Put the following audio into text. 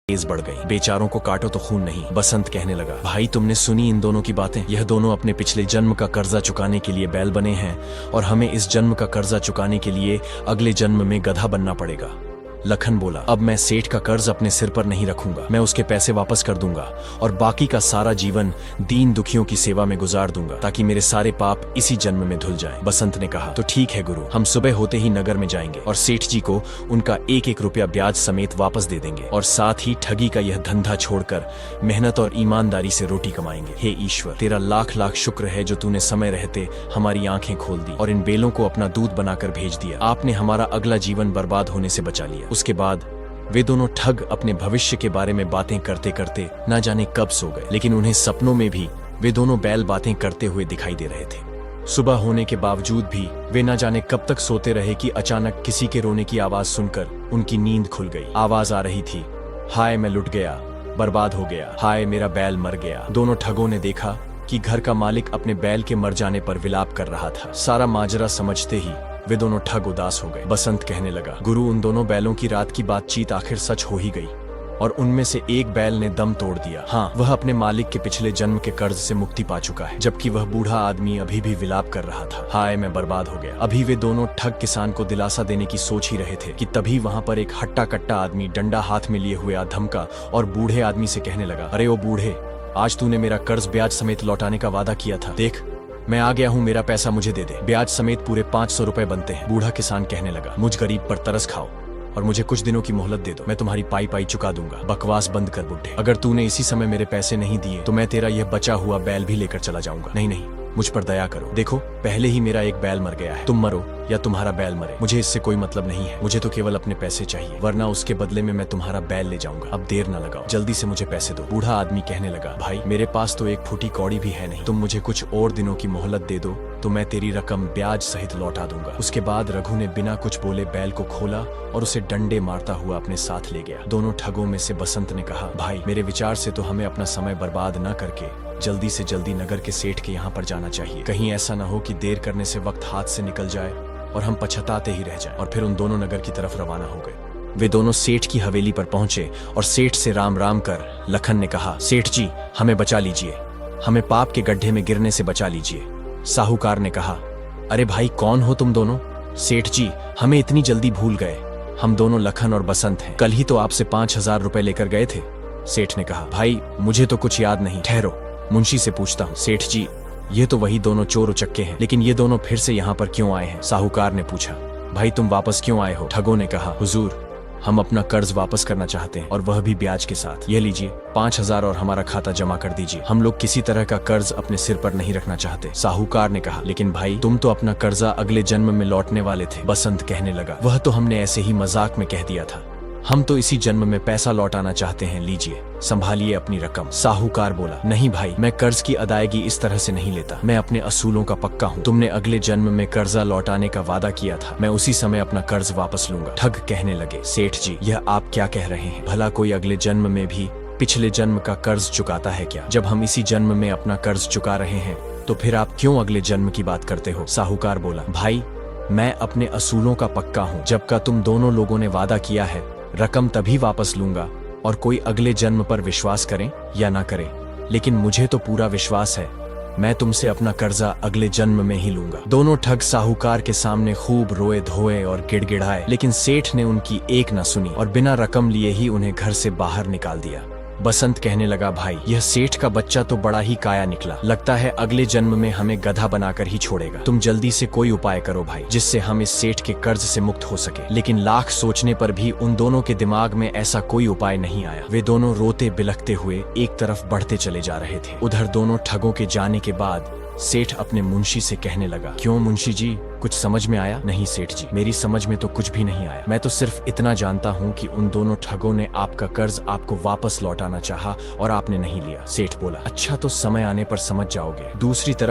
तेज बढ़ गई। बेचारों को काटो तो खून नहीं। बसंत कहने लगा, भाई तुमने सुनी इन दोनों की बातें? यह दोनों अपने पिछले जन्म का कर्जा चुकाने के लिए बैल बने हैं और हमें इस जन्म का कर्जा चुकाने के लिए अगले जन्म में गधा बनना पड़ेगा। लखन बोला, अब मैं सेठ का कर्ज अपने सिर पर नहीं रखूंगा। मैं उसके पैसे वापस कर दूंगा और बाकी का सारा जीवन दीन दुखियों की सेवा में गुजार दूंगा ताकि मेरे सारे पाप इसी जन्म में धुल जाएं। बसंत ने कहा, तो ठीक है गुरु, हम सुबह होते ही नगर में जाएंगे और सेठ जी को उनका एक एक रुपया ब्याज समेत वापस दे देंगे और साथ ही ठगी का यह धंधा छोड़कर मेहनत और ईमानदारी से रोटी कमाएंगे। हे ईश्वर, तेरा लाख लाख शुक्र है जो तूने समय रहते हमारी आंखें खोल दी और इन बेलों को अपना दूध बनाकर भेज दिया। आपने हमारा अगला जीवन बर्बाद होने से बचा लिया। उसके बाद वे दोनों ठग अपने भविष्य के बारे में बातें करते करते न जाने कब सो गए, लेकिन उन्हें सपनों में भी वे दोनों बैल बातें करते हुए दिखाई दे रहे थे। सुबह होने के बावजूद भी वे न जाने कब तक सोते रहे कि अचानक किसी के रोने की आवाज सुनकर उनकी नींद खुल गई। आवाज आ रही थी, हाय मैं लुट गया, बर्बाद हो गया, हाय मेरा बैल मर गया। दोनों ठगों ने देखा कि घर का मालिक अपने बैल के मर जाने पर विलाप कर रहा था। सारा माजरा समझते ही वे दोनों ठग उदास हो गए। बसंत कहने लगा, गुरु, उन दोनों बैलों की रात की बातचीत आखिर सच हो ही गई और उनमें से एक बैल ने दम तोड़ दिया। हाँ, वह अपने मालिक के पिछले जन्म के कर्ज से मुक्ति पा चुका है, जबकि वह बूढ़ा आदमी अभी भी विलाप कर रहा था, हाय मैं बर्बाद हो गया। अभी वे दोनों ठग किसान को दिलासा देने की सोच ही रहे थे कि तभी वहाँ पर एक हट्टा कट्टा आदमी डंडा हाथ में लिए हुए आ धमका और बूढ़े आदमी से कहने लगा, अरे ओ बूढ़े, आज तूने मेरा कर्ज ब्याज समेत लौटाने का वादा किया था, देख मैं आ गया हूँ, मेरा पैसा मुझे दे दे। ब्याज समेत पूरे 500 रुपए बनते हैं। बूढ़ा किसान कहने लगा, मुझ गरीब पर तरस खाओ और मुझे कुछ दिनों की मोहलत दे दो, मैं तुम्हारी पाई पाई चुका दूंगा। बकवास बंद कर बुड्ढे, अगर तूने इसी समय मेरे पैसे नहीं दिए तो मैं तेरा यह बचा हुआ बैल भी लेकर चला जाऊंगा। नहीं नहीं, मुझ पर दया करो, देखो पहले ही मेरा एक बैल मर गया है, तुम मरो या तुम्हारा बैल मरे, मुझे इससे कोई मतलब नहीं है। मुझे तो केवल अपने पैसे चाहिए, वरना उसके बदले में मैं तुम्हारा बैल ले जाऊंगा। अब देर न लगाओ, जल्दी से मुझे पैसे दो। बूढ़ा आदमी कहने लगा, भाई मेरे पास तो एक फूटी कौड़ी भी है नहीं, तुम मुझे कुछ और दिनों की मोहलत दे दो तो मैं तेरी रकम ब्याज सहित लौटा दूंगा। उसके बाद रघु ने बिना कुछ बोले बैल को खोला और उसे डंडे मारता हुआ अपने साथ ले गया। दोनों ठगों में से बसंत ने कहा, भाई मेरे विचार से तो हमें अपना समय बर्बाद न करके जल्दी से जल्दी नगर के सेठ के यहाँ पर जाना चाहिए। कहीं ऐसा न हो कि देर करने से वक्त हाथ से निकल जाए और हम पछताते ही रह जाएं। और फिर उन दोनों नगर की तरफ रवाना हो गए। वे दोनों सेठ की हवेली पर पहुंचे और सेठ से राम राम कर लखन ने कहा, सेठ जी हमें बचा लीजिए, हमें पाप के गड्ढे में गिरने से बचा लीजिए। साहूकार ने कहा, अरे भाई कौन हो तुम दोनों? सेठ जी हमें इतनी जल्दी भूल गए, हम दोनों लखन और बसंत हैं, कल ही तो आपसे 5000 रुपए लेकर गए थे। सेठ ने कहा, भाई मुझे तो कुछ याद नहीं, ठहरो मुंशी से पूछता हूँ। सेठ जी ये तो वही दोनों चोर उचक्के हैं, लेकिन ये दोनों फिर से यहाँ पर क्यों आए हैं? साहूकार ने पूछा, भाई तुम वापस क्यों आए हो? ठगों ने कहा, हुजूर हम अपना कर्ज वापस करना चाहते हैं और वह भी ब्याज के साथ। ये लीजिए 5000 और हमारा खाता जमा कर दीजिए, हम लोग किसी तरह का कर्ज अपने सिर पर नहीं रखना चाहते। साहूकार ने कहा, लेकिन भाई तुम तो अपना कर्जा अगले जन्म में लौटने वाले थे। बसंत कहने लगा, वह तो हमने ऐसे ही मजाक में कह दिया था, हम तो इसी जन्म में पैसा लौटाना चाहते हैं, लीजिए संभालिए अपनी रकम। साहूकार बोला, नहीं भाई मैं कर्ज की अदायगी इस तरह से नहीं लेता, मैं अपने असूलों का पक्का हूँ। तुमने अगले जन्म में कर्जा लौटाने का वादा किया था, मैं उसी समय अपना कर्ज वापस लूंगा। ठग कहने लगे, सेठ जी यह आप क्या कह रहे हैं? भला कोई अगले जन्म में भी पिछले जन्म का कर्ज चुकाता है क्या? जब हम इसी जन्म में अपना कर्ज चुका रहे हैं तो फिर आप क्यों अगले जन्म की बात करते हो? साहूकार बोला, भाई मैं अपने असूलों का पक्का हूँ, जब का तुम दोनों लोगों ने वादा किया है रकम तभी वापस लूंगा, और कोई अगले जन्म पर विश्वास करें या ना करें, लेकिन मुझे तो पूरा विश्वास है, मैं तुमसे अपना कर्जा अगले जन्म में ही लूंगा। दोनों ठग साहूकार के सामने खूब रोए धोए और गिड़गिड़ाए, लेकिन सेठ ने उनकी एक न सुनी और बिना रकम लिए ही उन्हें घर से बाहर निकाल दिया। बसंत कहने लगा, भाई यह सेठ का बच्चा तो बड़ा ही काया निकला, लगता है अगले जन्म में हमें गधा बनाकर ही छोड़ेगा। तुम जल्दी से कोई उपाय करो भाई, जिससे हम इस सेठ के कर्ज से मुक्त हो सके। लेकिन लाख सोचने पर भी उन दोनों के दिमाग में ऐसा कोई उपाय नहीं आया। वे दोनों रोते बिलखते हुए एक तरफ बढ़ते चले जा रहे थे। उधर दोनों ठगों के जाने के बाद सेठ अपने मुंशी से कहने लगा, क्यों मुंशी जी कुछ समझ में आया? नहीं सेठ जी, मेरी समझ में तो कुछ भी नहीं आया, मैं तो सिर्फ इतना जानता हूँ कि उन दोनों ठगों ने आपका कर्ज आपको वापस लौटाना चाहा और आपने नहीं लिया। सेठ बोला, अच्छा तो समय आने पर समझ जाओगे। दूसरी तरफ